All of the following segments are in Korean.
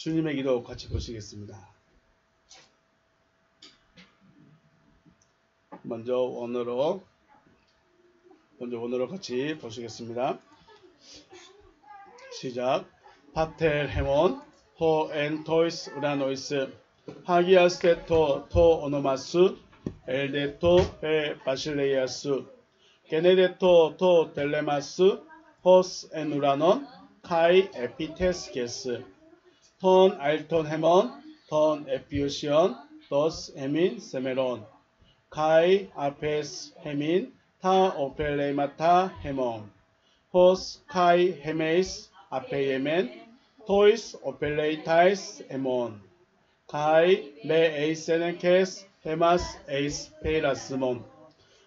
주님의 기도 같이 보시겠습니다. 먼저 원어로 같이 보시겠습니다. 시작. 파텔 헤몬 호 엔 토이스 우라노이스 하기아스테토 토 오노마스 엘데토 에 바실레이아스 게네데토 토 델레마스 호스 엔 우라논 카이 에피테스게스 톤 알톤 헤몬 톤 에피오시온 도스 헤민 세메론 카이 아페스 헤민 타 오펠레마타 헤몬 호스 카이 헤메이스 아페예멘 토이스 오펠레이타이스 에몬 카이 레 에이세네케스 헤마스 에이스 페이라스몬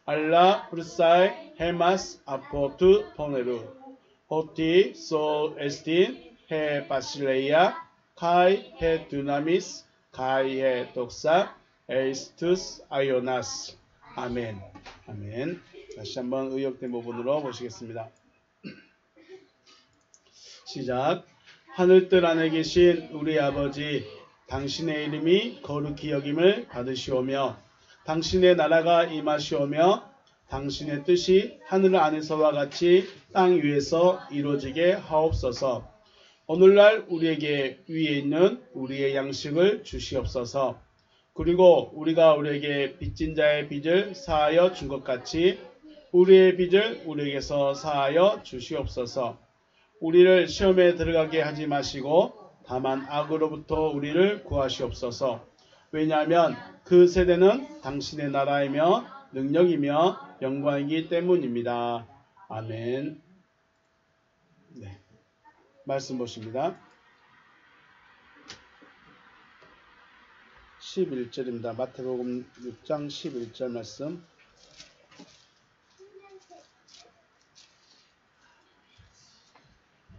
알라 프르사이 헤마스 아포트 포네루 호티 소 에스틴 헤 바실레이아 카이 헤 두나미스 카이 헤 독사 에이스투스 아이오나스. 아멘. 아멘. 다시 한번 의역된 부분으로 보시겠습니다. 시작. 하늘뜰 안에 계신 우리 아버지, 당신의 이름이 거룩히 여김을 받으시오며 당신의 나라가 임하시오며 당신의 뜻이 하늘 안에서와 같이 땅 위에서 이루어지게 하옵소서. 오늘날 우리에게 위에 있는 우리의 양식을 주시옵소서. 그리고 우리가 우리에게 빚진 자의 빚을 사하여 준 것 같이 우리의 빚을 우리에게서 사하여 주시옵소서. 우리를 시험에 들어가게 하지 마시고 다만 악으로부터 우리를 구하시옵소서. 왜냐하면 그 세대는 당신의 나라이며 능력이며 영광이기 때문입니다. 아멘. 네, 말씀 보십니다. 11절입니다. 마태복음 6장 11절 말씀.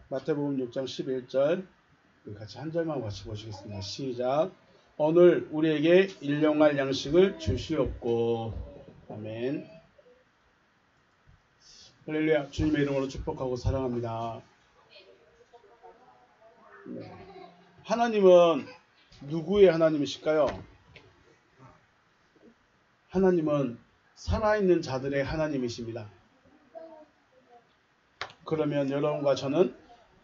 마태복음 6장 11절 같이 한 절만 같이 보시겠습니다. 시작. 오늘 우리에게 일용할 양식을 주시옵고. 아멘. 할렐루야. 주님의 이름으로 축복하고 사랑합니다. 하나님은 누구의 하나님이실까요? 하나님은 살아있는 자들의 하나님이십니다. 그러면 여러분과 저는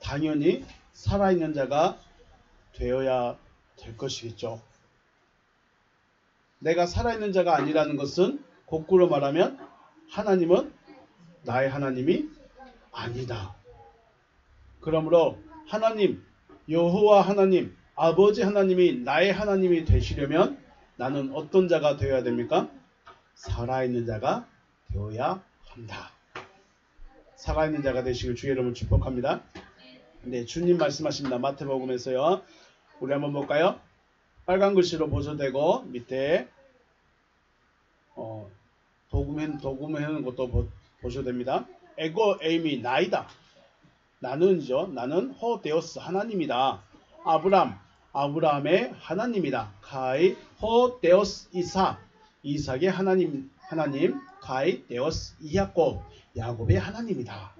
당연히 살아있는 자가 되어야 될 것이겠죠. 내가 살아있는 자가 아니라는 것은 거꾸로 말하면 하나님은 나의 하나님이 아니다. 그러므로 하나님, 여호와 하나님, 아버지 하나님이 나의 하나님이 되시려면 나는 어떤 자가 되어야 됩니까? 살아있는 자가 되어야 한다. 살아있는 자가 되시길 주의 이름으로 축복합니다. 네, 주님 말씀하십니다. 마태복음에서요. 우리 한번 볼까요? 빨간 글씨로 보셔도 되고 밑에 도금해놓은 것도 보셔도 됩니다. 에고 에이미 나이다. 나는 호데오스 하나님이다. 아브라함의 하나님이다. 카이 호데오스 이삭의 하나님 카이 데오스 야곱의 하나님이다.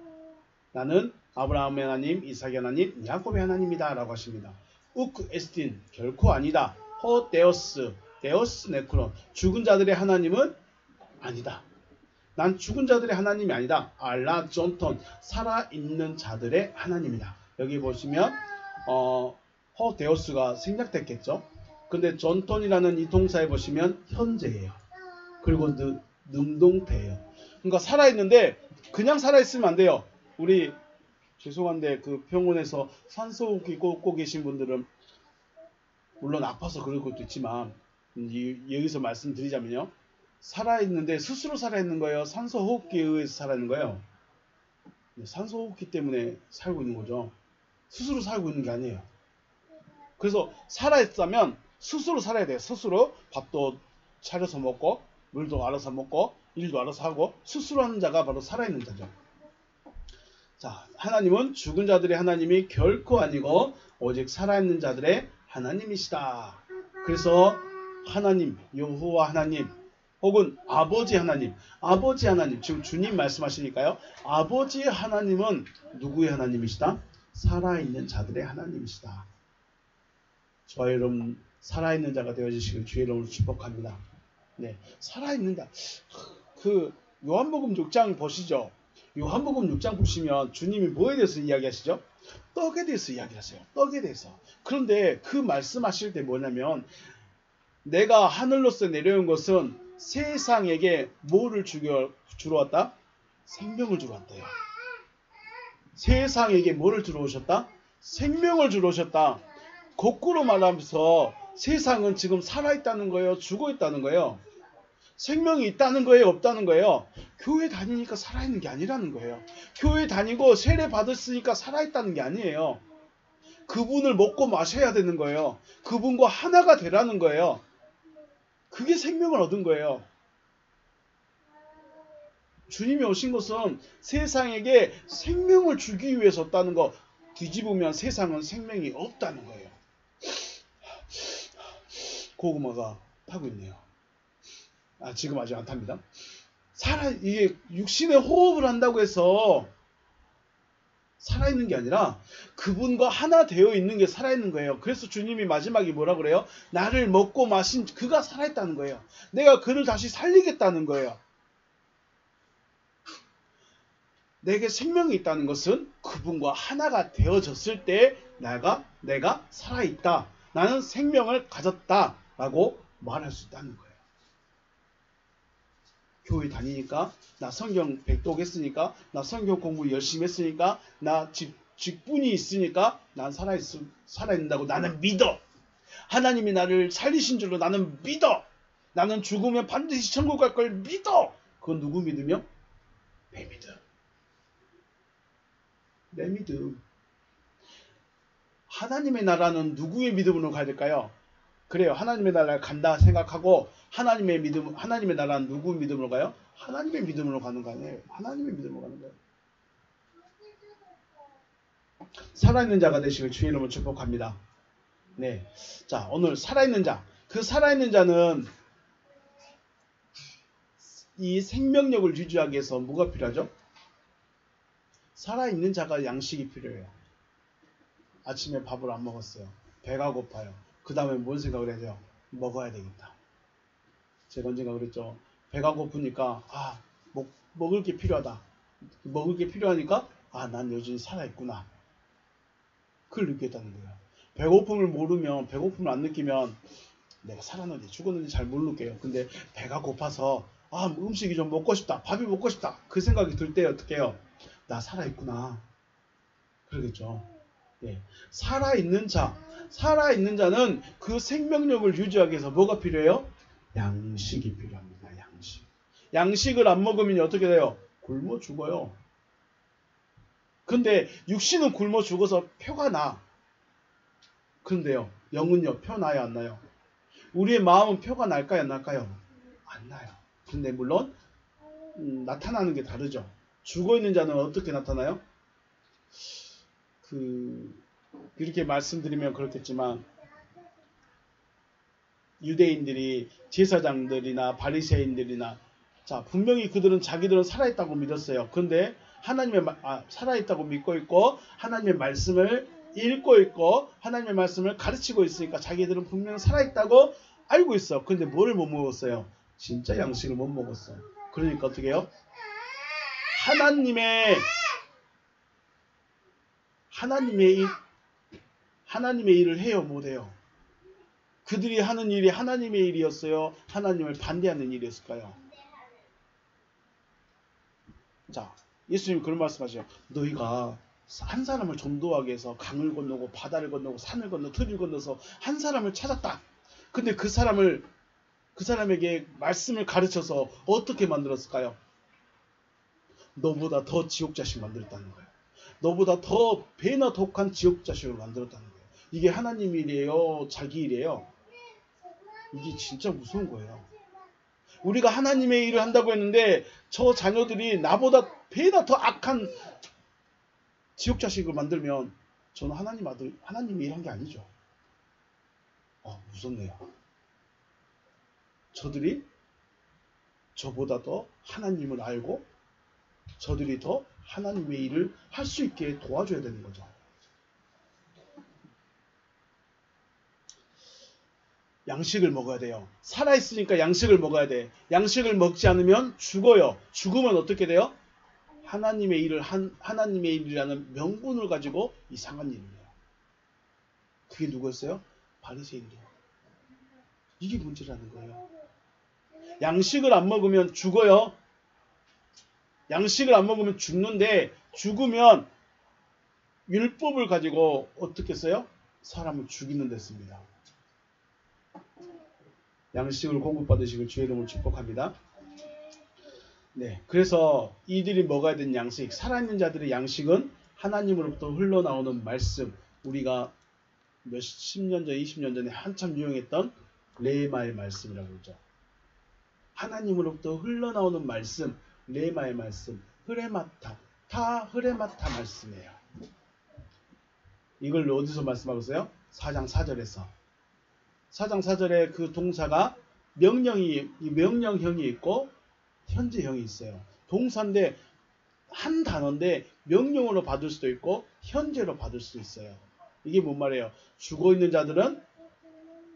나는 아브라함의 하나님, 이삭의 하나님, 야곱의 하나님이다 라고 하십니다. 우크 에스틴 결코 아니다. 호데오스 네크론 죽은 자들의 하나님은 아니다. 난 죽은 자들의 하나님이 아니다. 알라 존톤 살아있는 자들의 하나님이다. 여기 보시면 호데오스가 생략됐겠죠. 근데 존톤이라는 이 동사에 보시면 현재예요. 그리고 능동태예요. 그러니까 살아있는데 그냥 살아있으면 안 돼요. 우리 죄송한데 그 병원에서 산소호흡기 꽂고 계신 분들은 물론 아파서 그럴 것도 있지만 여기서 말씀드리자면요. 살아있는데 스스로 살아있는 거예요? 산소호흡기에 의해서 살아있는 거예요? 산소호흡기 때문에 살고 있는 거죠. 스스로 살고 있는 게 아니에요. 그래서 살아있다면 스스로 살아야 돼요. 스스로 밥도 차려서 먹고 물도 알아서 먹고 일도 알아서 하고 스스로 하는 자가 바로 살아있는 자죠. 자, 하나님은 죽은 자들의 하나님이 결코 아니고 오직 살아있는 자들의 하나님이시다. 그래서 하나님, 여호와 하나님 혹은 아버지 하나님 지금 주님 말씀하시니까요. 아버지 하나님은 누구의 하나님이시다? 살아있는 자들의 하나님이시다. 저와 여러분 살아있는 자가 되어주시길 주의 이름으로 축복합니다. 네, 살아있는 자. 그 요한복음 6장 보시죠. 요한복음 6장 보시면 주님이 뭐에 대해서 이야기하시죠? 떡에 대해서 이야기하세요. 떡에 대해서. 그런데 그 말씀하실 때 뭐냐면 내가 하늘로서 내려온 것은 세상에게 뭐를 주러 왔다? 생명을 주러 왔대요. 세상에게 뭐를 주러 오셨다? 생명을 주러 오셨다. 거꾸로 말하면서 세상은 지금 살아있다는 거예요? 죽어있다는 거예요? 생명이 있다는 거예요? 없다는 거예요? 교회 다니니까 살아있는 게 아니라는 거예요. 교회 다니고 세례 받았으니까 살아있다는 게 아니에요. 그분을 먹고 마셔야 되는 거예요. 그분과 하나가 되라는 거예요. 그게 생명을 얻은 거예요. 주님이 오신 것은 세상에게 생명을 주기 위해서 왔다는 거. 뒤집으면 세상은 생명이 없다는 거예요. 고구마가 타고 있네요. 지금 아직 안 탑니다. 이게 육신의 호흡을 한다고 해서 살아있는 게 아니라 그분과 하나 되어 있는 게 살아있는 거예요. 그래서 주님이 마지막에 뭐라 그래요? 나를 먹고 마신 그가 살아있다는 거예요. 내가 그를 다시 살리겠다는 거예요. 내게 생명이 있다는 것은 그분과 하나가 되어졌을 때 내가 살아있다. 나는 생명을 가졌다. 라고 말할 수 있다는 거예요. 교회 다니니까, 나 성경 백독했으니까, 나 성경 공부 열심히 했으니까, 나 직분이 있으니까 난 살아있는다고 나는 믿어. 하나님이 나를 살리신 줄로 나는 믿어. 나는 죽으면 반드시 천국 갈 걸 믿어. 그건 누구 믿으며? 내 믿음. 내 믿음. 하나님의 나라는 누구의 믿음으로 가야 될까요? 그래요. 하나님의 나라를 간다 생각하고 하나님의 나라는 누구 믿음으로 가요? 하나님의 믿음으로 가는 거 아니에요. 하나님의 믿음으로 가는 거예요. 살아있는 자가 되시길 주의 이름으로 축복합니다. 네. 자, 오늘 살아있는 자. 그 살아있는 자는 이 생명력을 유지하기 위해서 뭐가 필요하죠? 살아있는 자가 양식이 필요해요. 아침에 밥을 안 먹었어요. 배가 고파요. 그 다음에 뭔 생각을 해야 돼요? 먹어야 되겠다. 제가 언젠가 그랬죠. 배가 고프니까 먹을 게 필요하다. 먹을 게 필요하니까 난 여전히 살아있구나. 그걸 느꼈다는 거예요. 배고픔을 안 느끼면 내가 살았는지 죽었는지 잘 모르게요. 근데 배가 고파서 음식이 좀 먹고 싶다. 밥이 먹고 싶다. 그 생각이 들 때 어떻게 해요? 나 살아있구나. 그러겠죠. 예. 살아있는 자는 그 생명력을 유지하기 위해서 뭐가 필요해요? 양식이 필요합니다. 양식을 안 먹으면 어떻게 돼요? 굶어 죽어요. 근데 육신은 굶어 죽어서 표가 나. 그런데요, 영은요, 표 나요, 안 나요? 우리의 마음은 표가 날까요, 안 날까요? 안 나요. 근데 물론 나타나는 게 다르죠. 죽어있는 자는 어떻게 나타나요? 이렇게 말씀드리면 그렇겠지만 유대인들이 제사장들이나 바리새인들이나 분명히 그들은 자기들은 살아있다고 믿었어요. 그런데 살아있다고 믿고 있고 하나님의 말씀을 읽고 있고 하나님의 말씀을 가르치고 있으니까 자기들은 분명히 살아있다고 알고 있어. 근데 뭐를 못 먹었어요? 진짜 양식을 못 먹었어요. 그러니까 어떻게 해요? 하나님의 일을 해요, 못해요? 그들이 하는 일이 하나님의 일이었어요? 하나님을 반대하는 일이었을까요? 자, 예수님이 그런 말씀하세요. 너희가 한 사람을 전도하기 위해서 강을 건너고 바다를 건너고 산을 건너 들을 건너서 한 사람을 찾았다. 근데 그 사람에게 말씀을 가르쳐서 어떻게 만들었을까요? 너보다 더 지옥자식 만들었다는 거예요. 너보다 더 배나 독한 지옥자식을 만들었다는 거예요. 이게 하나님 일이에요? 자기 일이에요? 이게 진짜 무서운 거예요. 우리가 하나님의 일을 한다고 했는데 저 자녀들이 나보다 배나 더 악한 지옥자식을 만들면 저는 하나님의 일 한 게 아니죠. 무섭네요. 저들이 저보다 더 하나님을 알고 저들이 더 하나님의 일을 할 수 있게 도와줘야 되는 거죠. 양식을 먹어야 돼요. 살아있으니까 양식을 먹어야 돼. 양식을 먹지 않으면 죽어요. 죽으면 어떻게 돼요? 하나님의 일이라는 명분을 가지고 이상한 일을 해요. 그게 누구였어요? 바리새인들. 이게 문제라는 거예요. 양식을 안 먹으면 죽어요. 양식을 안 먹으면 죽는데 죽으면 율법을 가지고 어떻게 써요? 사람을 죽이는 데 씁니다. 양식을 공급받으시길 주의 이름으로 축복합니다. 네, 그래서 이들이 먹어야 되는 양식, 살아있는 자들의 양식은 하나님으로부터 흘러나오는 말씀, 우리가 몇십 년 전, 20년 전에 한참 유행했던 레마의 말씀이라고 그러죠. 하나님으로부터 흘러나오는 말씀, 레마의 말씀, 흐레마타, 다 흐레마타 말씀이에요. 이걸 어디서 말씀하고 있어요? 4장 4절에서. 4장 4절에 그 동사가 명령형이 있고 현재형이 있어요. 동사인데 한 단어인데 명령으로 받을 수도 있고 현재로 받을 수도 있어요. 이게 뭔 말이에요? 죽어있는 자들은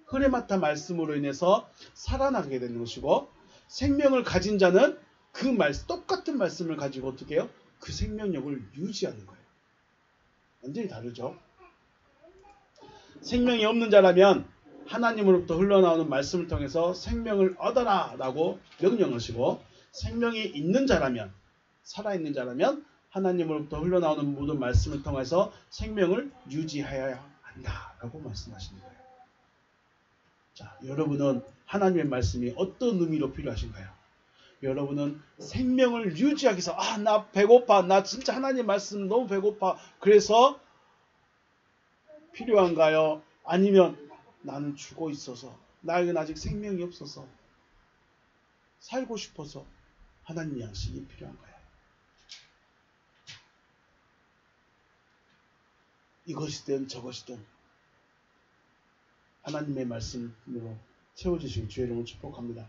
흐레마타 말씀으로 인해서 살아나게 되는 것이고 생명을 가진 자는 그 똑같은 말씀을 가지고 어떻게 해요? 그 생명력을 유지하는 거예요. 완전히 다르죠. 생명이 없는 자라면 하나님으로부터 흘러나오는 말씀을 통해서 생명을 얻어라 라고 명령하시고 생명이 있는 자라면 살아있는 자라면 하나님으로부터 흘러나오는 모든 말씀을 통해서 생명을 유지해야 한다라고 말씀하시는 거예요. 자, 여러분은 하나님의 말씀이 어떤 의미로 필요하신가요? 여러분은 생명을 유지하기 위해서 나 배고파. 나 진짜 하나님 말씀 너무 배고파. 그래서 필요한가요? 아니면 나는 죽어 있어서 나에겐 아직 생명이 없어서 살고 싶어서 하나님 양식이 필요한가요? 이것이든 저것이든 하나님의 말씀으로 채워주시고 주의 이름을 축복합니다.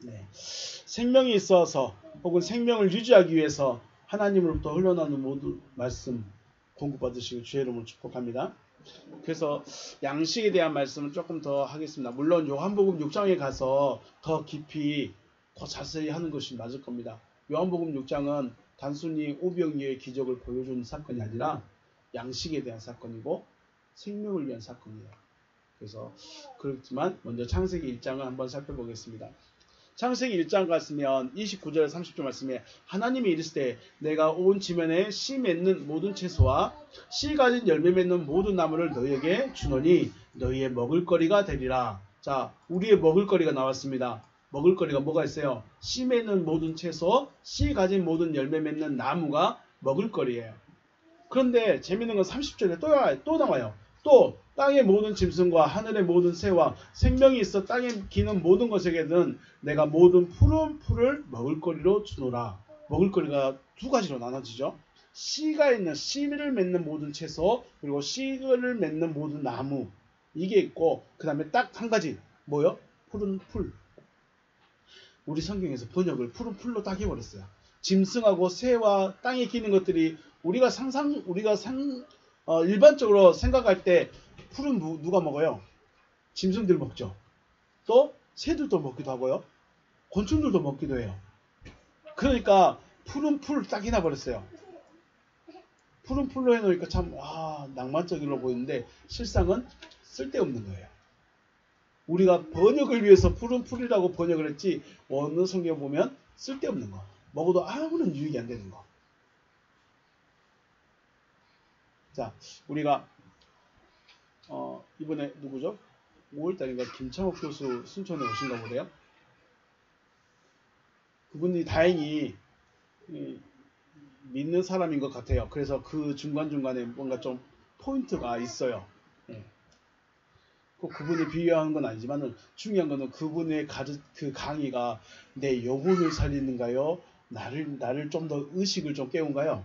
네. 생명이 있어서 혹은 생명을 유지하기 위해서 하나님으로부터 흘러나오는 모든 말씀 공급받으시고 주의 이름을 축복합니다. 그래서 양식에 대한 말씀은 조금 더 하겠습니다. 물론 요한복음 6장에 가서 더 깊이 더 자세히 하는 것이 맞을 겁니다. 요한복음 6장은 단순히 오병이어의 기적을 보여주는 사건이 아니라 양식에 대한 사건이고 생명을 위한 사건이에요. 그래서 그렇지만 먼저 창세기 1장을 한번 살펴보겠습니다. 창세기 1장 갔으면 29절 30절 말씀에 하나님이 이르시되 내가 온 지면에 씨 맺는 모든 채소와 씨 가진 열매 맺는 모든 나무를 너희에게 주노니 너희의 먹을거리가 되리라. 자, 우리의 먹을거리가 나왔습니다. 먹을거리가 뭐가 있어요? 씨 맺는 모든 채소, 씨 가진 모든 열매 맺는 나무가 먹을거리예요. 그런데 재밌는 건 30절에 또 나와요. 또 땅의 모든 짐승과 하늘의 모든 새와 생명이 있어 땅에 기는 모든 것에게는 내가 모든 푸른 풀을 먹을거리로 주노라. 먹을거리가 두 가지로 나눠지죠. 씨가 있는 씨를 맺는 모든 채소 그리고 씨를 맺는 모든 나무 이게 있고 그 다음에 딱 한 가지 뭐요? 푸른 풀. 우리 성경에서 번역을 푸른 풀로 딱 해버렸어요. 짐승하고 새와 땅에 기는 것들이 우리가 일반적으로 생각할 때 풀은 누가 먹어요? 짐승들 먹죠. 또 새들도 먹기도 하고요. 곤충들도 먹기도 해요. 그러니까 푸른 풀 딱 해놔버렸어요. 푸른 풀로 해놓으니까 참 낭만적으로 보이는데 실상은 쓸데없는 거예요. 우리가 번역을 위해서 푸른 풀이라고 번역을 했지 어느 성경 보면 쓸데없는 거. 먹어도 아무런 유익이 안 되는 거. 자, 우리가 이번에 누구죠? 5월달인가 김창옥 교수 순천에 오신가 보네요. 그분이 다행히 믿는 사람인 것 같아요. 그래서 그 중간중간에 뭔가 좀 포인트가 있어요. 꼭 그분이 비유하는 건 아니지만 중요한 거는 그분의 그 강의가 내 영혼을 살리는가요? 나를 좀 더 의식을 좀 깨운가요?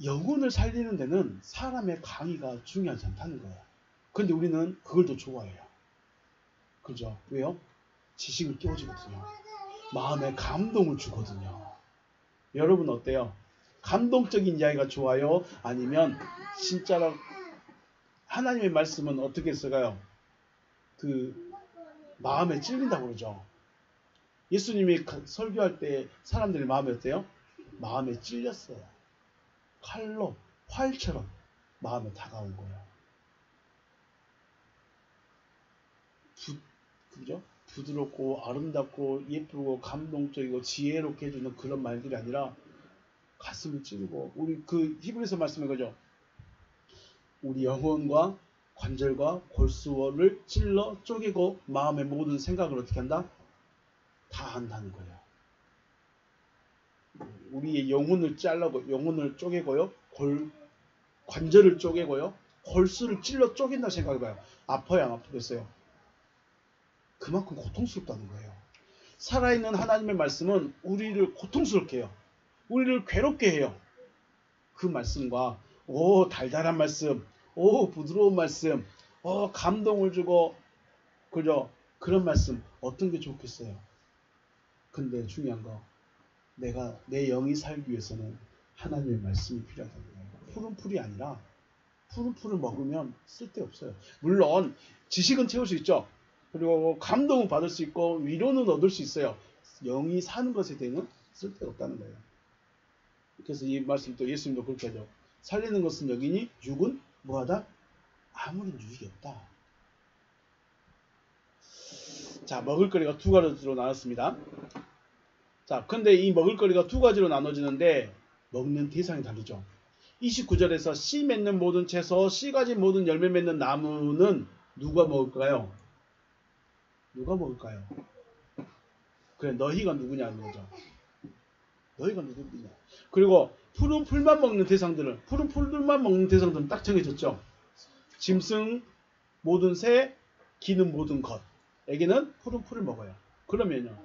영혼을 살리는 데는 사람의 강의가 중요하지 않다는 거예요. 그런데 우리는 그걸 더 좋아해요. 그죠? 왜요? 지식을 깨워주거든요. 마음에 감동을 주거든요. 여러분 어때요? 감동적인 이야기가 좋아요? 아니면 진짜로 하나님의 말씀은 어떻게 써가요? 그 마음에 찔린다고 그러죠. 예수님이 설교할 때 사람들의 마음이 어때요? 마음에 찔렸어요. 칼로, 활처럼 마음에 다가온 거예요. 그죠? 부드럽고 아름답고 예쁘고 감동적이고 지혜롭게 해주는 그런 말들이 아니라 가슴을 찌르고, 우리 그 히브리서 말씀인 거죠. 우리 영혼과 관절과 골수를 찔러 쪼개고 마음의 모든 생각을 어떻게 한다? 다 한다는 거예요. 우리의 영혼을 잘라고, 영혼을 쪼개고요, 관절을 쪼개고요, 골수를 찔러 쪼갠다 생각해봐요. 아파요, 안 아프겠어요? 그만큼 고통스럽다는 거예요. 살아있는 하나님의 말씀은 우리를 고통스럽게 해요. 우리를 괴롭게 해요. 그 말씀과 달달한 말씀, 부드러운 말씀, 감동을 주고, 그죠? 그런 말씀 어떤 게 좋겠어요? 근데 중요한 거, 내 영이 살기 위해서는 하나님의 말씀이 필요하다는 거예요. 푸른 풀이 아니라, 푸른 풀을 먹으면 쓸데없어요. 물론 지식은 채울 수 있죠. 그리고 감동은 받을 수 있고 위로는 얻을 수 있어요. 영이 사는 것에 대해서는 쓸데없다는 거예요. 그래서 이 말씀 또 예수님도 그렇게 하죠. 살리는 것은 여기니 육은 뭐하다? 아무런 유익이 없다. 자, 먹을거리가 두 가지로 나눴습니다. 자, 근데 이 먹을거리가 두 가지로 나눠지는데 먹는 대상이 다르죠. 29절에서 씨 맺는 모든 채소, 씨 가진 모든 열매 맺는 나무는 누가 먹을까요? 누가 먹을까요? 그래, 너희가 누구냐는 거죠. 너희가 누구냐. 그리고 푸른 풀만 먹는 대상들은, 푸른 풀들만 먹는 대상들은 딱 정해졌죠. 짐승, 모든 새, 기는 모든 것에게는 푸른 풀을 먹어요. 그러면요,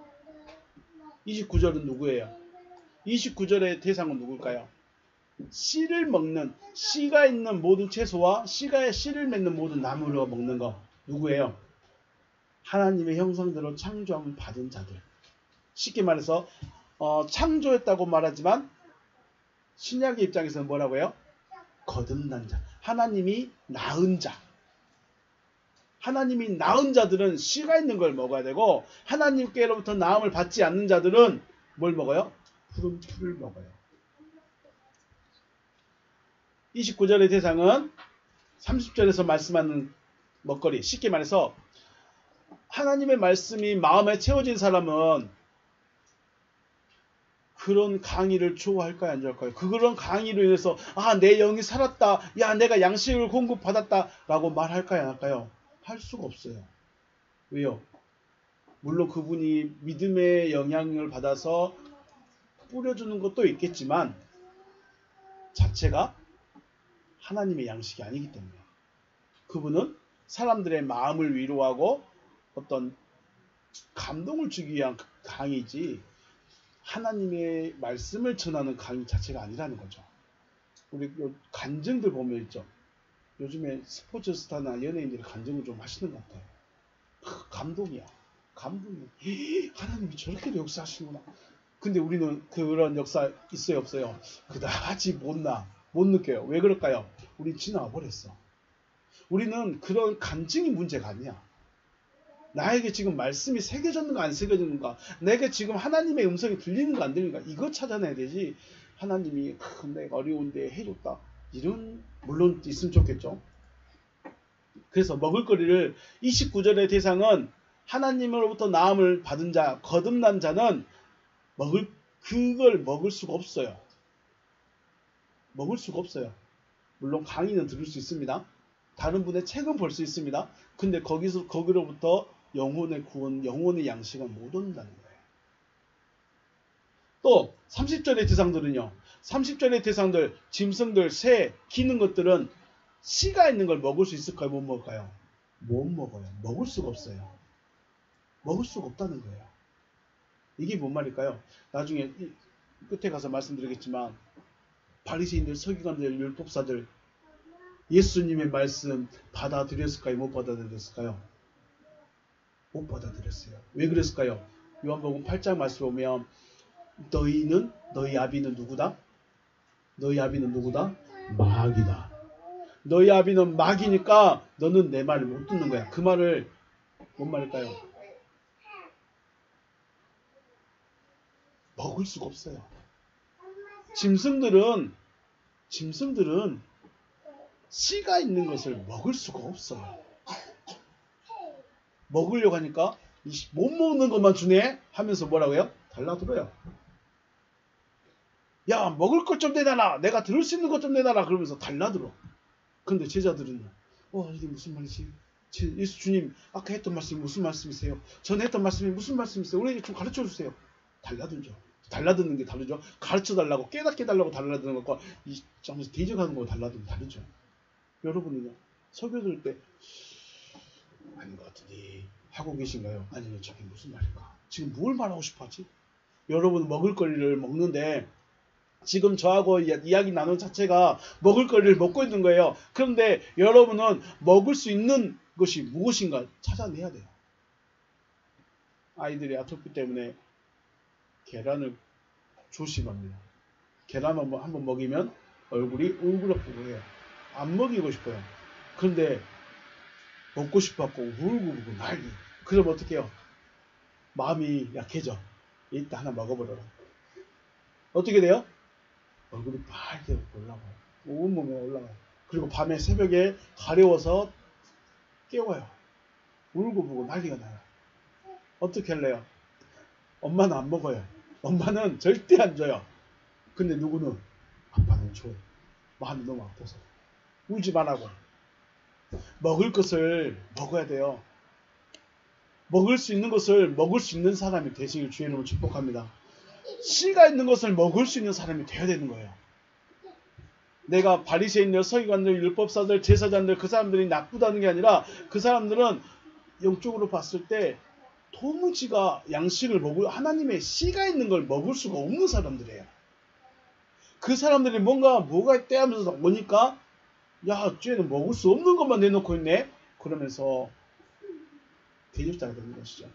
29절은 누구예요? 29절의 대상은 누굴까요? 씨를 먹는, 씨가 있는 모든 채소와 씨를 맺는 모든 나무를 먹는 거 누구예요? 하나님의 형상대로 창조함을 받은 자들. 쉽게 말해서 창조했다고 말하지만 신약의 입장에서는 뭐라고요? 거듭난 자, 하나님이 낳은 자. 하나님이 낳은 자들은 씨가 있는 걸 먹어야 되고, 하나님께로부터 낳음을 받지 않는 자들은 뭘 먹어요? 푸른 풀을 먹어요. 29절의 대상은 30절에서 말씀하는 먹거리. 쉽게 말해서 하나님의 말씀이 마음에 채워진 사람은 그런 강의를 좋아할까요? 안 좋아할까요? 그런 강의로 인해서 내 영이 살았다. 야, 내가 양식을 공급받았다. 라고 말할까요? 안 할까요? 할 수가 없어요. 왜요? 물론 그분이 믿음의 영향을 받아서 뿌려주는 것도 있겠지만 자체가 하나님의 양식이 아니기 때문에 그분은 사람들의 마음을 위로하고 어떤 감동을 주기 위한 강의지 하나님의 말씀을 전하는 강의 자체가 아니라는 거죠. 우리 간증들 보면 있죠. 요즘에 스포츠 스타나 연예인들이 간증을 좀 하시는 것 같아요. 감동이야. 감동이야. 하나님이 저렇게도 역사하시는구나. 근데 우리는 그런 역사 있어요, 없어요? 그다지 못 느껴요. 왜 그럴까요? 우린 지나와 버렸어. 우리는 그런 간증이 문제가 아니야. 나에게 지금 말씀이 새겨졌는가 안 새겨졌는가, 내게 지금 하나님의 음성이 들리는가 안 들리는가, 이거 찾아내야 되지. 하나님이 내가 어려운데 해줬다, 이런 물론 있으면 좋겠죠. 그래서 먹을거리를 29절의 대상은 하나님으로부터 나음을 받은 자, 거듭난 자는 그걸 먹을 수가 없어요. 먹을 수가 없어요. 물론 강의는 들을 수 있습니다. 다른 분의 책은 볼 수 있습니다. 근데 거기로부터 영혼의 구원, 영혼의 양식은 못 온다는 거예요. 또 30절의 대상들은요. 30절의 대상들, 짐승들, 새, 기는 것들은 씨가 있는 걸 먹을 수 있을까요? 못 먹을까요? 못 먹어요. 먹을 수가 없어요. 먹을 수가 없다는 거예요. 이게 뭔 말일까요? 나중에 끝에 가서 말씀드리겠지만 바리새인들, 서기관들, 율법사들 예수님의 말씀 받아들였을까요? 못 받아들였을까요? 못 받아들였어요. 왜 그랬을까요? 요한복음 8장 말씀 보면 너희 아비는 누구다? 너희 아비는 누구다? 마귀다. 너희 아비는 마귀니까 너는 내 말을 못 듣는 거야. 그 말을 뭔 말일까요? 먹을 수가 없어요. 짐승들은 씨가 있는 것을 먹을 수가 없어요. 먹으려고 하니까 못 먹는 것만 주네 하면서 뭐라고요? 달라들어요. 야, 먹을 것 좀 내놔라. 내가 들을 수 있는 것 좀 내놔라. 그러면서 달라들어. 근데 제자들은 이게 무슨 말이지? 예수 주님 아까 했던 말씀이 무슨 말씀이세요? 전에 했던 말씀이 무슨 말씀이세요? 우리에게 좀 가르쳐 주세요. 달라들죠. 달라드는 게 다르죠. 가르쳐 달라고 깨닫게 달라고 달라드는 것과 이 점에서 대적하는 거 달라드는 다르죠. 여러분은요? 설교 들을 때 아닌 것 같은데 하고 계신가요? 아니면 저게 무슨 말일까? 지금 뭘 말하고 싶어 하지? 여러분 먹을거리를 먹는데 지금 저하고 이야기 나눈 자체가 먹을거리를 먹고 있는 거예요. 그런데 여러분은 먹을 수 있는 것이 무엇인가 찾아내야 돼요. 아이들이 아토피 때문에 계란을 조심합니다. 계란 한번 먹이면 얼굴이 울그락불그해요. 안 먹이고 싶어요. 그런데 먹고 싶어갖고 울고불고 난리. 그럼 어떻게 해요? 마음이 약해져. 이따 하나 먹어보려고. 어떻게 돼요? 얼굴이 빨개 올라가요. 온몸에 올라가요. 그리고 밤에 새벽에 가려워서 깨워요. 울고불고 난리가 나요. 어떻게 할래요? 엄마는 안 먹어요. 엄마는 절대 안 줘요. 근데 누구는? 아빠는 줘요. 마음이 너무 아파서. 울지 말라고. 먹을 것을 먹어야 돼요. 먹을 수 있는 것을 먹을 수 있는 사람이 되시길 주의 이름으로 축복합니다. 씨가 있는 것을 먹을 수 있는 사람이 되어야 되는 거예요. 내가 바리새인들, 서기관들, 율법사들, 제사장들 그 사람들이 나쁘다는 게 아니라 그 사람들은 영적으로 봤을 때 도무지가 양식을 먹을 하나님의 씨가 있는 걸 먹을 수가 없는 사람들이에요. 그 사람들이 뭐가 있대 하면서 오니까 야, 쟤는 먹을 수 없는 것만 내놓고 있네. 그러면서 대적자가 되는 것이죠.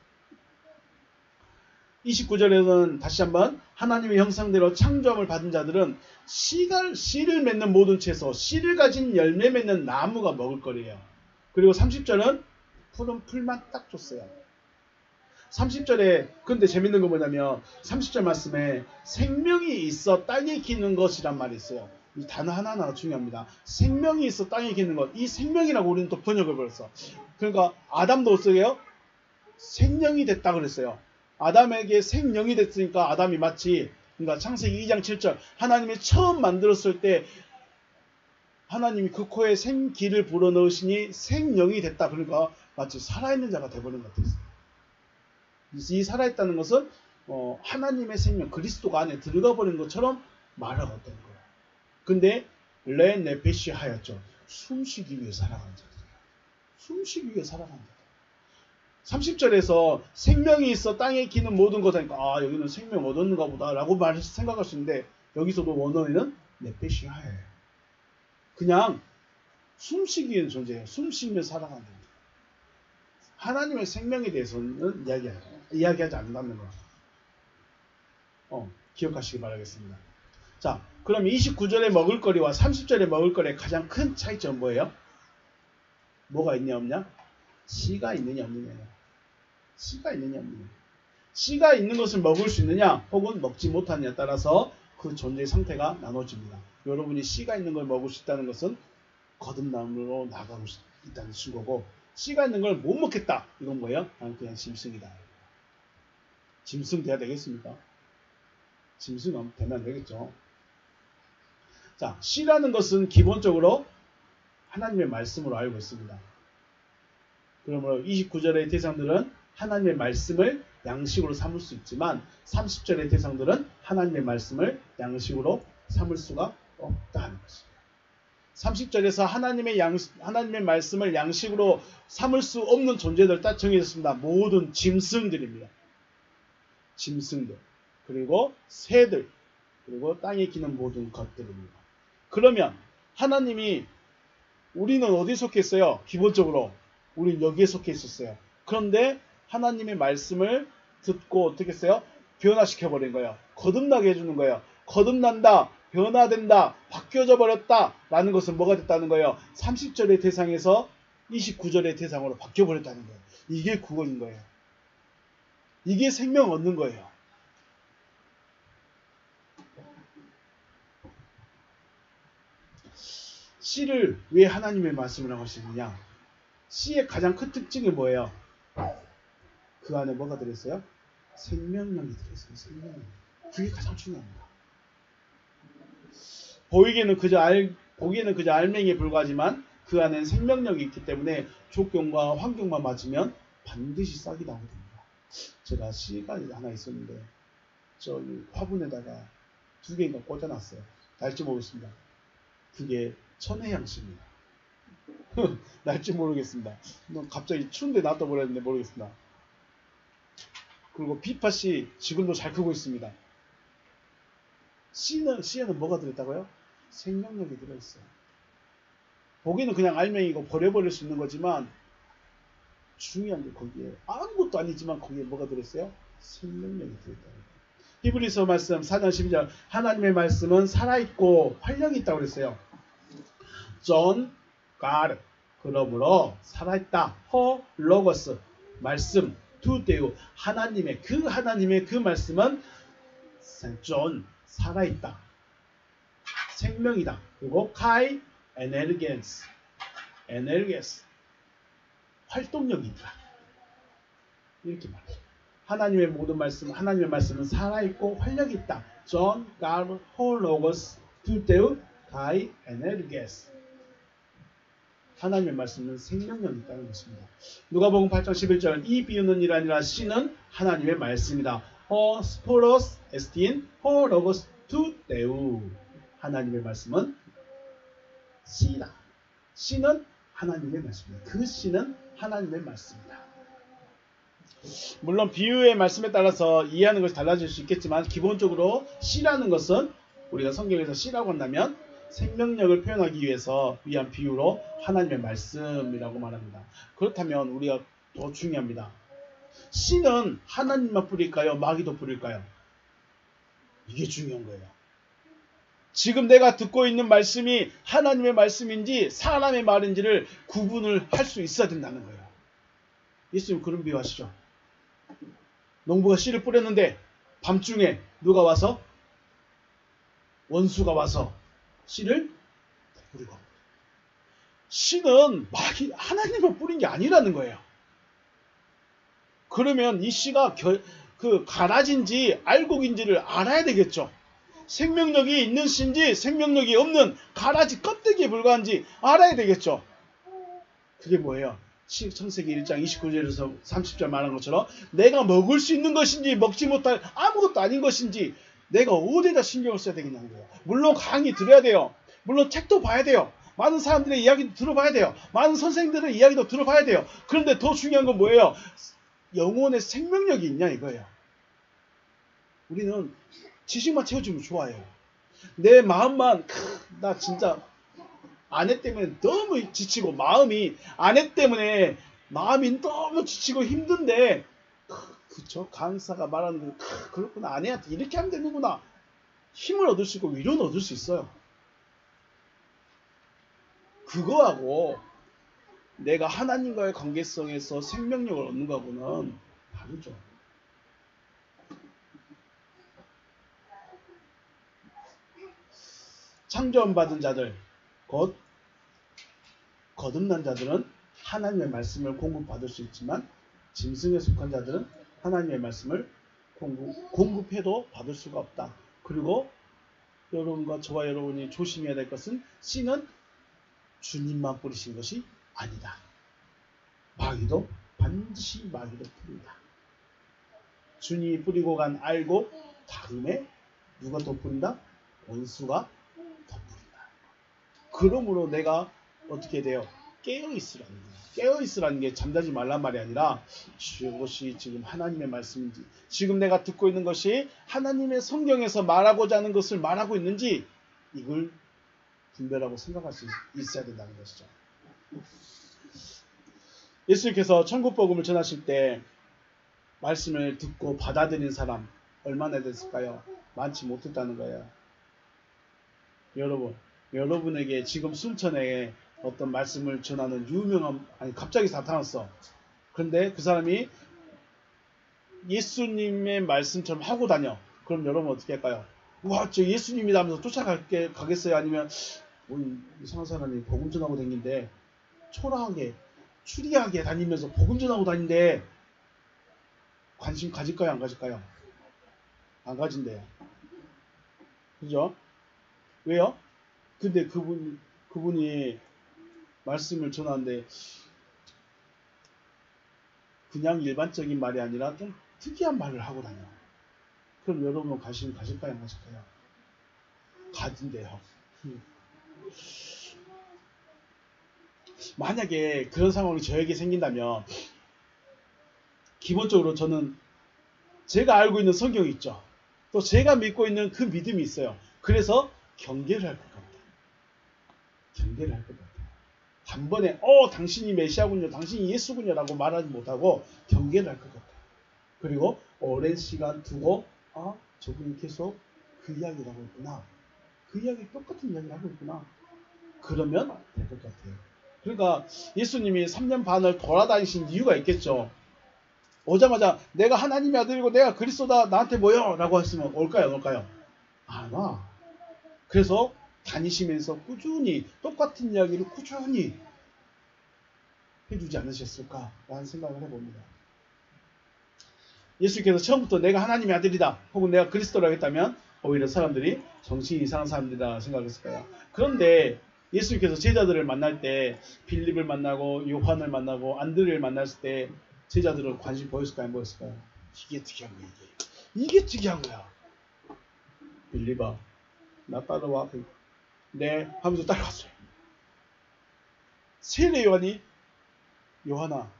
29절에서는 다시 한번 하나님의 형상대로 창조함을 받은 자들은 씨를 맺는 모든 채소, 씨를 가진 열매 맺는 나무가 먹을 거리예요. 그리고 30절은 푸른 풀만 딱 줬어요. 30절에 근데 재밌는 거 뭐냐면 30절 말씀에 생명이 있어 땅에 기는 것이란 말이 있어요. 이 단어 하나하나가 중요합니다. 생명이 있어 땅에 기는 것. 이 생명이라고 우리는 또 번역을 벌였어. 그러니까 아담도 어떻게요? 생명이 됐다 그랬어요. 아담에게 생명이 됐으니까 아담이 마치 그러니까 창세기 2장 7절 하나님이 처음 만들었을 때 하나님이 그 코에 생기를 불어넣으시니 생명이 됐다. 그러니까 마치 살아있는 자가 되버린 것 같았어요. 이 살아있다는 것은 하나님의 생명 그리스도가 안에 들어가 버린 것처럼 말하고 있다는 거예요. 근데 레 네페시 하였죠. 숨쉬기 위해 살아가는 자들이에요. 숨쉬기 위해 살아가는 자들. 30절에서 생명이 있어 땅에 기는 모든 것 하니까 여기는 생명 얻었는가 보다 라고 생각할 수 있는데 여기서도 원어에는 네페시 하예요. 그냥 숨쉬기 위한 존재예요. 숨쉬며 살아가는 존재. 하나님의 생명에 대해서는 이야기하지 않는다는 거. 기억하시기 바라겠습니다. 자, 그럼 29절의 먹을거리와 30절의 먹을거리의 가장 큰 차이점은 뭐예요? 뭐가 있냐 없냐? 씨가 있느냐 없느냐예요. 씨가 있느냐 없느냐. 씨가 있는 것을 먹을 수 있느냐 혹은 먹지 못하느냐에 따라서 그 존재의 상태가 나눠집니다. 여러분이 씨가 있는 걸 먹을 수 있다는 것은 거듭남으로 나가고 있다는 증거고 씨가 있는 걸 못 먹겠다. 이건 뭐예요? 나는 그냥 짐승이다. 짐승 돼야 되겠습니까? 짐승 되면 안 되겠죠. 자, 씨라는 것은 기본적으로 하나님의 말씀으로 알고 있습니다. 그러므로 29절의 대상들은 하나님의 말씀을 양식으로 삼을 수 있지만 30절의 대상들은 하나님의 말씀을 양식으로 삼을 수가 없다는 것입니다. 30절에서 하나님의 말씀을 양식으로 삼을 수 없는 존재들 딱 정해졌습니다. 모든 짐승들입니다. 짐승들, 그리고 새들, 그리고 땅에 기는 모든 것들입니다. 그러면 하나님이 우리는 어디에 속해 있어요? 기본적으로 우리는 여기에 속해 있었어요. 그런데 하나님의 말씀을 듣고 어떻게 했어요? 변화시켜버린 거예요. 거듭나게 해주는 거예요. 거듭난다, 변화된다, 바뀌어져 버렸다 라는 것은 뭐가 됐다는 거예요? 30절의 대상에서 29절의 대상으로 바뀌어 버렸다는 거예요. 이게 구원인 거예요. 이게 생명 얻는 거예요. 씨를 왜 하나님의 말씀이라고 하시느냐? 씨의 가장 큰 특징이 뭐예요? 그 안에 뭐가 들어있어요? 생명력이 들어있어요. 생명력. 그게 가장 중요합니다. 보기에는 그저 알맹이에 불과하지만 그 안에는 생명력이 있기 때문에 조건과 환경만 맞으면 반드시 싹이 나오게 됩니다. 제가 씨가 하나 있었는데 저기 화분에다가 2개인가 꽂아놨어요. 날지 모르겠습니다. 그게 천혜향씨입니다. 날지 모르겠습니다. 갑자기 추운데 놔둬 버렸는데 모르겠습니다. 그리고 비파씨 지금도 잘 크고 있습니다. 씨에는 뭐가 들어있다고요? 생명력이 들어있어요. 보기는 그냥 알맹이고 버려버릴 수 있는 거지만 중요한 게 거기에 아무것도 아니지만 거기에 뭐가 들어있어요? 생명력이 들어있다는 거예요. 히브리서 말씀 4장 12절 하나님의 말씀은 살아있고 활력이 있다고 그랬어요. John God 그러므로 살아있다. 허 로고스 말씀 투데우 하나님의 그 말씀은 John 살아있다. 생명이다. 그리고 카이 에네르겐스 활동력이 있다. 이렇게 말해요. 하나님의 모든 말씀, 하나님의 말씀은 살아있고 활력이 있다. John God 홀로고스 투데우 카이 에네르게스 하나님의 말씀은 생명력이 있다는 것입니다. 누가복음 8장 11절 이 비유는 일 아니라 씨는 하나님의 말씀이다. 호 스포로스 에스틴 호 로고스 투데우 하나님의 말씀은 씨다. 씨는 하나님의 말씀입니다. 그 씨는 하나님의 말씀이다. 물론 비유의 말씀에 따라서 이해하는 것이 달라질 수 있겠지만 기본적으로 씨라는 것은 우리가 성경에서 씨라고 한다면 생명력을 표현하기 위해서 위한 비유로 하나님의 말씀이라고 말합니다. 그렇다면 우리가 더 중요합니다. 씨는 하나님만 뿌릴까요? 마귀도 뿌릴까요? 이게 중요한 거예요. 지금 내가 듣고 있는 말씀이 하나님의 말씀인지 사람의 말인지를 구분을 할 수 있어야 된다는 거예요. 예수님 그런 비유하시죠. 농부가 씨를 뿌렸는데 밤중에 누가 와서 원수가 와서 씨를 뿌리고 씨는 하나님만 뿌린 게 아니라는 거예요. 그러면 이 씨가 가라진지 알곡인지를 알아야 되겠죠. 생명력이 있는 씨인지 생명력이 없는 가라지 껍데기에 불과한지 알아야 되겠죠. 그게 뭐예요? 창세기 1장 29절에서 30절 말한 것처럼 내가 먹을 수 있는 것인지 먹지 못할 아무것도 아닌 것인지 내가 어디에다 신경을 써야 되겠냐는 거예요. 물론 강의 들어야 돼요. 물론 책도 봐야 돼요. 많은 사람들의 이야기도 들어봐야 돼요. 많은 선생님들의 이야기도 들어봐야 돼요. 그런데 더 중요한 건 뭐예요? 영혼의 생명력이 있냐 이거예요. 우리는 지식만 채워주면 좋아요. 내 마음만 나 진짜 아내 때문에 너무 지치고 아내 때문에 마음이 너무 지치고 힘든데 그쵸? 강사가 말하는 거 그렇구나. 아내한테 이렇게 하면 되는구나. 힘을 얻을 수 있고 위로는 얻을 수 있어요. 그거하고 내가 하나님과의 관계성에서 생명력을 얻는 거하고는 다르죠. 창조받은 자들, 곧 거듭난 자들은 하나님의 말씀을 공급받을 수 있지만 짐승에 속한 자들은 하나님의 말씀을 공급해도 받을 수가 없다. 그리고 여러분과 저와 여러분이 조심해야 될 것은 씨는 주님만 뿌리신 것이 아니다. 마귀도 반드시 뿌린다. 주님이 뿌리고 간 알고 다음에 누가 더 뿌린다? 원수가 더 뿌린다. 그러므로 내가 어떻게 돼요? 깨어있으라는 거예요. 깨어있으라는 게 잠자지 말란 말이 아니라 이것이 지금 하나님의 말씀인지 지금 내가 듣고 있는 것이 하나님의 성경에서 말하고자 하는 것을 말하고 있는지 이걸 분별하고 생각할 수 있어야 된다는 것이죠. 예수님께서 천국복음을 전하실 때 말씀을 듣고 받아들인 사람 얼마나 됐을까요? 많지 못했다는 거예요. 여러분에게 지금 순천에 어떤 말씀을 전하는 유명한, 갑자기 나타났어. 그런데 그 사람이 예수님의 말씀처럼 하고 다녀. 그럼 여러분 어떻게 할까요? 와, 저 예수님이다 하면서 가겠어요? 아니면 뭐 이상한 사람이 복음 전하고 다니는데 초라하게 추리하게 다니면서 복음 전하고 다니는데 관심 가질까요? 안 가질까요? 안 가진대요. 그죠? 왜요? 근데 그분이 말씀을 전하는데 그냥 일반적인 말이 아니라 좀 특이한 말을 하고 다녀. 그럼 여러분은 관심 가질까요? 안 가질까요? 가진대요. 만약에 그런 상황이 저에게 생긴다면 기본적으로 저는 제가 알고 있는 성경이 있죠. 또 제가 믿고 있는 그 믿음이 있어요. 그래서 경계를 할 것 같아요. 경계를 할 것 같아요. 단번에 당신이 메시아군요, 당신이 예수군요 라고 말하지 못하고 경계를 할 것 같아요. 그리고 오랜 시간 두고 저분이 계속 그 이야기를 하고 있구나. 그 이야기 똑같은 이야기를 하고 있구나. 그러면 될 것 같아요. 그러니까 예수님이 3년 반을 돌아다니신 이유가 있겠죠. 오자마자 내가 하나님의 아들이고 내가 그리스도다 나한테 모여 라고 했으면 올까요? 안 올까요? 안 와. 그래서 다니시면서 꾸준히 똑같은 이야기를 꾸준히 해주지 않으셨을까 라는 생각을 해봅니다. 예수께서 처음부터 내가 하나님의 아들이다 혹은 내가 그리스도라고 했다면 오히려 사람들이 정신이 이상한 사람들이다 생각했을 거예요. 그런데 예수께서 제자들을 만날 때 빌립을 만나고 요한을 만나고 안드레를 만났을 때 제자들은 관심 보였을까요? 안 보였을까요? 이게 특이한 거야. 이게 특이한 거야. 빌립아 나 따라와. 네 하면서 따라갔어요. 세례 요한이 요한아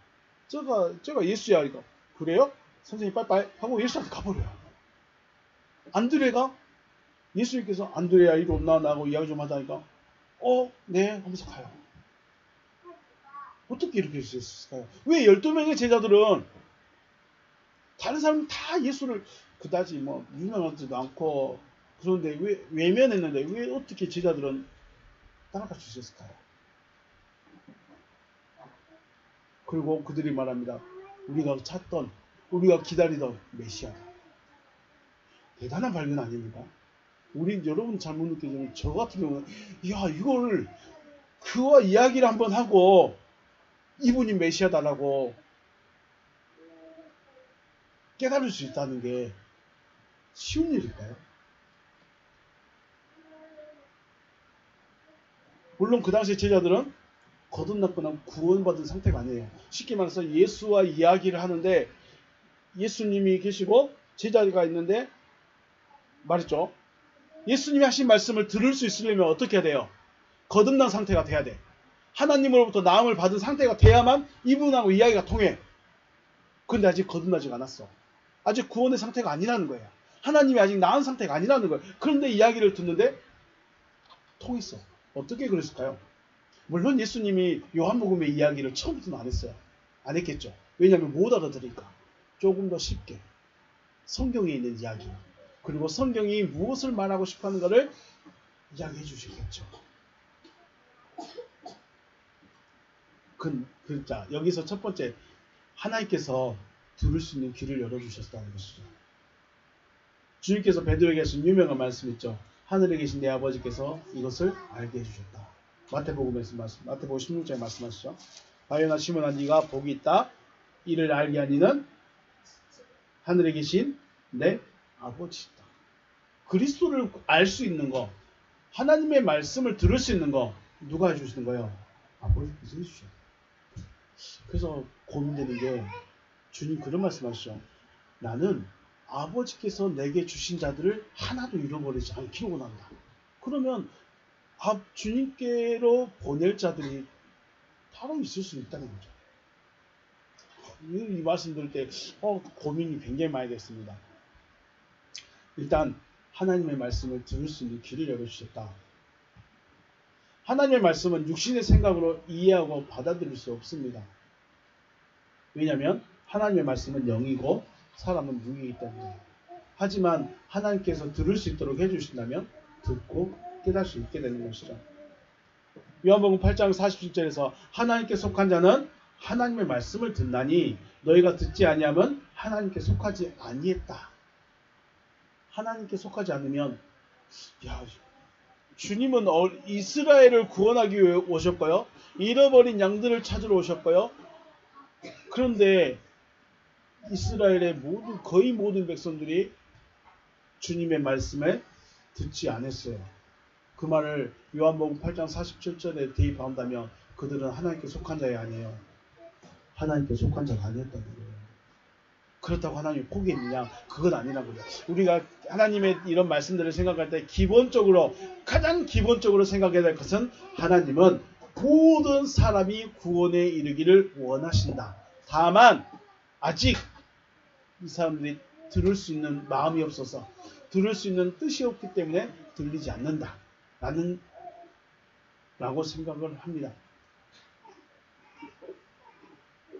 저가 예수야. 이거 그래요? 선생님 빠이빠이 하고 예수한테 가버려요. 안드레가 예수님께서 안드레야 이리 온나 나하고 이야기 좀 하자니까 네 하면서 가요. 어떻게 이렇게 할 수 있을까요? 왜 12명의 제자들은 다른 사람은 다 예수를 그다지 뭐 유명하지도 않고 그런데 왜 외면했는데 왜 어떻게 제자들은 따라갈 수 있었을까요? 그리고 그들이 말합니다. 우리가 찾던 우리가 기다리던 메시아다. 대단한 발견 아닙니까? 여러분 잘못 느끼지만 저 같은 경우는 이걸 그와 이야기를 한번 하고 이분이 메시아다라고 깨달을 수 있다는 게 쉬운 일일까요? 물론 그 당시 제자들은 거듭났거나 구원받은 상태가 아니에요. 쉽게 말해서 예수와 이야기를 하는데 예수님이 계시고 제자가 있는데 말했죠. 예수님이 하신 말씀을 들을 수 있으려면 어떻게 해야 돼요? 거듭난 상태가 돼야 돼. 하나님으로부터 나음을 받은 상태가 돼야만 이분하고 이야기가 통해. 그런데 아직 거듭나지가 않았어. 아직 구원의 상태가 아니라는 거예요. 하나님이 아직 나은 상태가 아니라는 거예요. 그런데 이야기를 듣는데 통했어. 어떻게 그랬을까요? 물론 예수님이 요한복음의 이야기를 처음부터는 안 했어요. 안 했겠죠. 왜냐하면 못 알아들으니까. 조금 더 쉽게 성경에 있는 이야기 그리고 성경이 무엇을 말하고 싶어하는가를 이야기해 주시겠죠. 자, 여기서 첫 번째 하나님께서 들을 수 있는 귀를 열어주셨다는 것이죠. 주님께서 베드로에게 하신 유명한 말씀 있죠. 하늘에 계신 내 아버지께서 이것을 알게 해주셨다. 마태복음에서 마태복음 16장에 말씀하시죠. 바요나 시몬아 네가 복이 있다. 이를 알게 하니는 하늘에 계신 내 아버지다. 그리스도를 알 수 있는 거, 하나님의 말씀을 들을 수 있는 거 누가 해주시는 거예요? 아버지께서 해주셔요. 그래서 고민되는 게 주님 그런 말씀하시죠. 나는 아버지께서 내게 주신 자들을 하나도 잃어버리지 않기로 원한다. 그러면 주님께로 보낼 자들이 따로 있을 수 있다는 거죠. 이 말씀 들을 때 고민이 굉장히 많이 됐습니다. 일단 하나님의 말씀을 들을 수 있는 귀를 열어주셨다. 하나님의 말씀은 육신의 생각으로 이해하고 받아들일 수 없습니다. 왜냐하면 하나님의 말씀은 영이고 사람은 육이기 때문에. 하지만 하나님께서 들을 수 있도록 해주신다면 듣고 깨달을 수 있게 되는 것이죠. 요한복음 8장 47절에서 하나님께 속한 자는 하나님의 말씀을 듣나니 너희가 듣지 아니하면 하나님께 속하지 아니했다. 하나님께 속하지 않으면 주님은 이스라엘을 구원하기 위해 오셨고요. 잃어버린 양들을 찾으러 오셨고요. 그런데 이스라엘의 거의 모든 백성들이 주님의 말씀에 듣지 않았어요. 그 말을 요한복음 8장 47절에 대입한다면 그들은 하나님께 속한 자가 아니에요. 하나님께 속한 자가 아니었다는 거예요. 그렇다고 하나님이 포기했느냐? 그건 아니라는 거예요. 우리가 하나님의 이런 말씀들을 생각할 때 가장 기본적으로 생각해야 될 것은 하나님은 모든 사람이 구원에 이르기를 원하신다. 다만 아직 이 사람들이 들을 수 있는 마음이 없어서 들을 수 있는 뜻이 없기 때문에 들리지 않는다. 라고 생각을 합니다.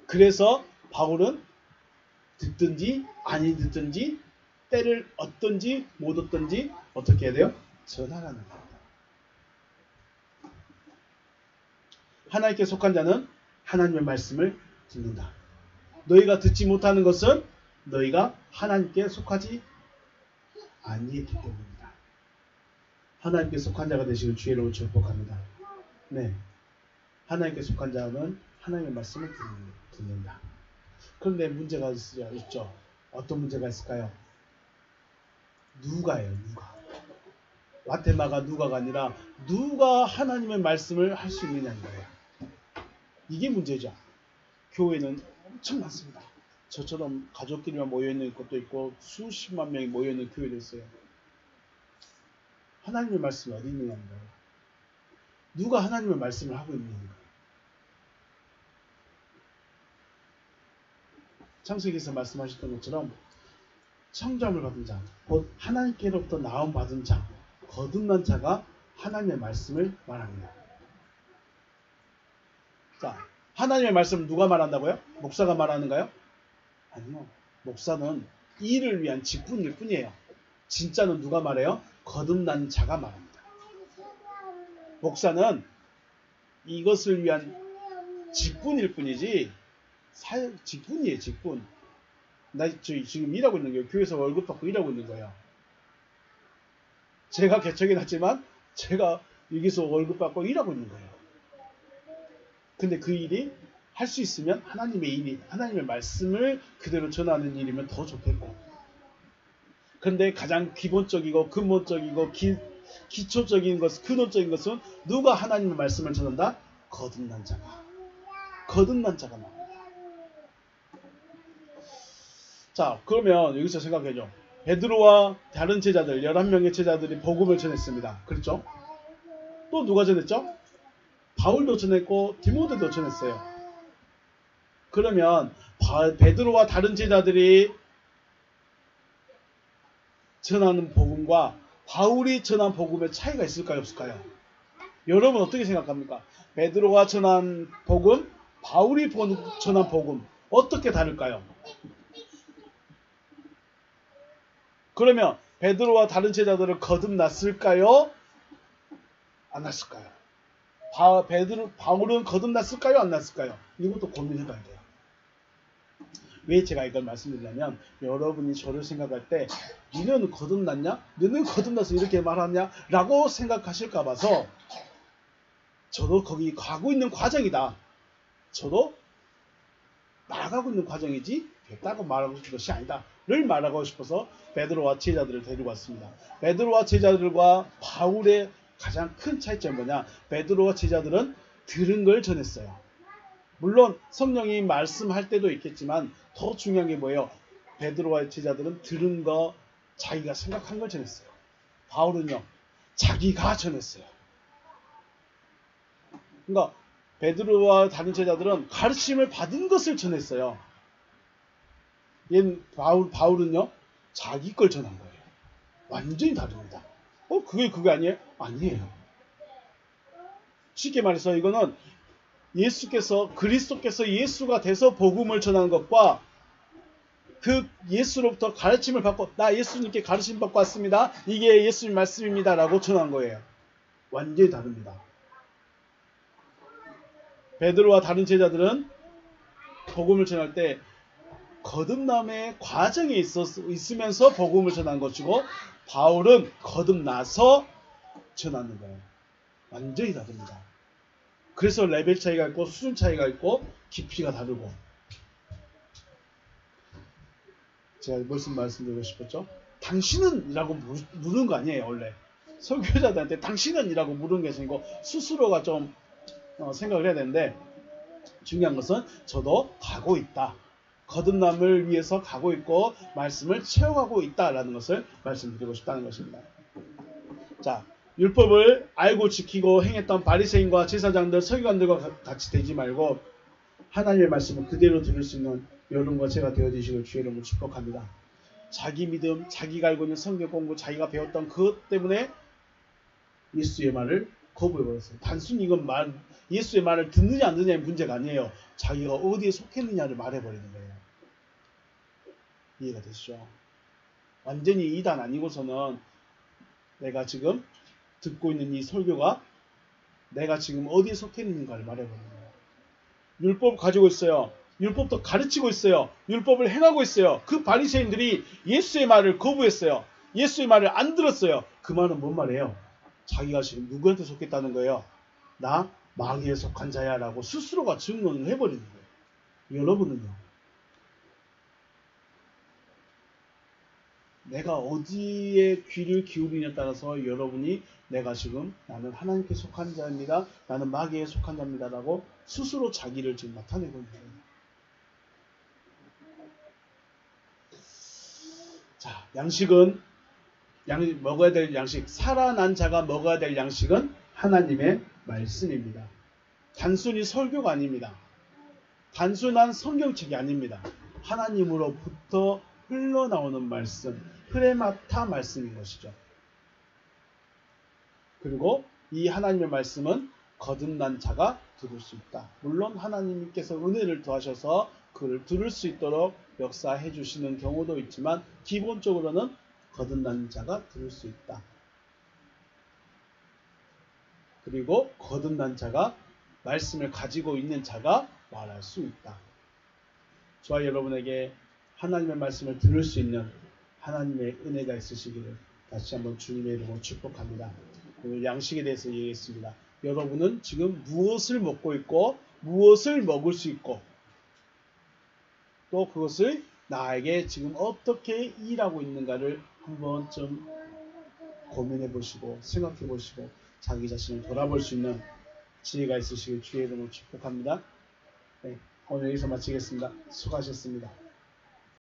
그래서 바울은 듣든지 아니 듣든지 때를 얻든지 못 얻든지 어떻게 해야 돼요? 전하라는 겁니다. 하나님께 속한 자는 하나님의 말씀을 듣는다. 너희가 듣지 못하는 것은 너희가 하나님께 속하지 아니했기 때문입니다. 하나님께 속한 자가 되시길 주의로 축복합니다. 네, 하나님께 속한 자는 하나님의 말씀을 듣는다. 그런데 문제가 있죠. 어떤 문제가 있을까요? 누가예요. 누가. 와테마가 누가가 아니라 누가 하나님의 말씀을 할 수 있느냐는 거예요. 이게 문제죠. 교회는 엄청 많습니다. 저처럼 가족끼리만 모여있는 것도 있고 수십만 명이 모여있는 교회도 있어요. 하나님의 말씀이 어디 있느냐는 거예요. 누가 하나님의 말씀을 하고 있느냐는 거예요. 창세기에서 말씀하셨던 것처럼 청정을 받은 자, 곧 하나님께로부터 나옴 받은 자, 거듭난 자가 하나님의 말씀을 말합니다. 자, 하나님의 말씀을 누가 말한다고요? 목사가 말하는가요? 아니요. 목사는 일을 위한 직분일 뿐이에요. 진짜는 누가 말해요? 거듭난 자가 말합니다. 목사는 이것을 위한 직분일 뿐이지 직분이에요. 직분. 나 지금 일하고 있는 거예요. 교회에서 월급 받고 일하고 있는 거예요. 제가 개척해 놨지만 제가 여기서 월급 받고 일하고 있는 거예요. 근데 그 일이 할 수 있으면 하나님의 일이, 하나님의 말씀을 그대로 전하는 일이면 더 좋겠고. 그런데 가장 기본적이고 근본적이고 기초적인 것, 근원적인 것은 누가 하나님의 말씀을 전한다? 거듭난 자가. 거듭난 자가 나옵니다. 자, 그러면 여기서 생각해줘. 베드로와 다른 제자들, 11명의 제자들이 복음을 전했습니다. 그렇죠? 또 누가 전했죠? 바울도 전했고 디모데도 전했어요. 그러면 베드로와 다른 제자들이 전하는 복음과 바울이 전한 복음의 차이가 있을까요? 없을까요? 여러분 어떻게 생각합니까? 베드로가 전한 복음, 바울이 전한 복음 어떻게 다를까요? 그러면 베드로와 다른 제자들은 거듭났을까요? 안 났을까요? 바울은 거듭났을까요? 안 났을까요? 이것도 고민해봐야 돼요. 왜 제가 이걸 말씀드리냐면 여러분이 저를 생각할 때 너는 거듭났냐? 너는 거듭나서 이렇게 말하냐? 라고 생각하실까 봐서 저도 거기 가고 있는 과정이다. 저도 나아가고 있는 과정이지 됐다고 말하고 싶은 것이 아니다. 를 말하고 싶어서 베드로와 제자들을 데리고 왔습니다. 베드로와 제자들과 바울의 가장 큰 차이점이 뭐냐? 베드로와 제자들은 들은 걸 전했어요. 물론 성령이 말씀할 때도 있겠지만 더 중요한 게 뭐예요? 베드로와 제자들은 들은 거, 자기가 생각한 걸 전했어요. 바울은요, 자기가 전했어요. 그러니까 베드로와 다른 제자들은 가르침을 받은 것을 전했어요. 바울은요, 자기 걸 전한 거예요. 완전히 다릅니다. 그게 아니에요? 아니에요. 쉽게 말해서 이거는 그리스도께서 예수가 돼서 복음을 전하는 것과 그 예수로부터 가르침을 받고 나 예수님께 가르침 받고 왔습니다. 이게 예수님 말씀입니다. 라고 전한 거예요. 완전히 다릅니다. 베드로와 다른 제자들은 복음을 전할 때 거듭남의 과정에 있으면서 복음을 전한 것이고, 바울은 거듭나서 전하는 거예요. 완전히 다릅니다. 그래서 레벨 차이가 있고 수준 차이가 있고 깊이가 다르고. 제가 무슨 말씀드리고 싶었죠? 당신은? 이라고 물은 거 아니에요. 원래 설교자들한테 당신은? 이라고 물은 게 아니고 스스로가 좀 생각을 해야 되는데, 중요한 것은 저도 가고 있다, 거듭남을 위해서 가고 있고 말씀을 채워가고 있다라는 것을 말씀드리고 싶다는 것입니다. 자, 율법을 알고 지키고 행했던 바리새인과 제사장들, 서기관들과 같이 되지 말고 하나님의 말씀을 그대로 들을 수 있는 여러분과 제가 되어주시길 주의 이름으로 축복합니다. 자기 믿음, 자기가 알고 있는 성경 공부, 자기가 배웠던 그것 때문에 예수의 말을 거부해버렸어요. 단순히 이건 예수의 말을 듣느냐 안 듣느냐의 문제가 아니에요. 자기가 어디에 속했느냐를 말해버리는 거예요. 이해가 되시죠? 완전히 이단 아니고서는 내가 지금 듣고 있는 이 설교가 내가 지금 어디에 속했는가를 말해버리는 거예요. 율법 가지고 있어요. 율법도 가르치고 있어요. 율법을 행하고 있어요. 그 바리새인들이 예수의 말을 거부했어요. 예수의 말을 안 들었어요. 그 말은 뭔 말이에요? 자기가 지금 누구한테 속했다는 거예요? 나 마귀에 속한 자야 라고 스스로가 증언을 해버리는 거예요. 여러분은요? 내가 어디에 귀를 기울이냐에 따라서 여러분이 내가 지금 나는 하나님께 속한 자입니다, 나는 마귀에 속한 자입니다 라고 스스로 자기를 지금 나타내고 있는 거예요. 자, 양식은 먹어야 될 양식, 살아난 자가 먹어야 될 양식은 하나님의 말씀입니다. 단순히 설교가 아닙니다. 단순한 성경책이 아닙니다. 하나님으로부터 흘러나오는 말씀, 흐레마타 말씀인 것이죠. 그리고 이 하나님의 말씀은 거듭난 자가 들을 수 있다. 물론 하나님께서 은혜를 더하셔서 그를 들을 수 있도록 역사해 주시는 경우도 있지만 기본적으로는 거듭난 자가 들을 수 있다. 그리고 거듭난 자가 말씀을 가지고 있는 자가 말할 수 있다. 저와 여러분에게 하나님의 말씀을 들을 수 있는 하나님의 은혜가 있으시기를 다시 한번 주님의 이름으로 축복합니다. 오늘 양식에 대해서 얘기했습니다. 여러분은 지금 무엇을 먹고 있고 무엇을 먹을 수 있고 또 그것을 나에게 지금 어떻게 일하고 있는가를 한 번쯤 고민해 보시고 생각해 보시고 자기 자신을 돌아볼 수 있는 지혜가 있으시길 주의 이름으로 축복합니다. 네, 오늘 여기서 마치겠습니다. 수고하셨습니다.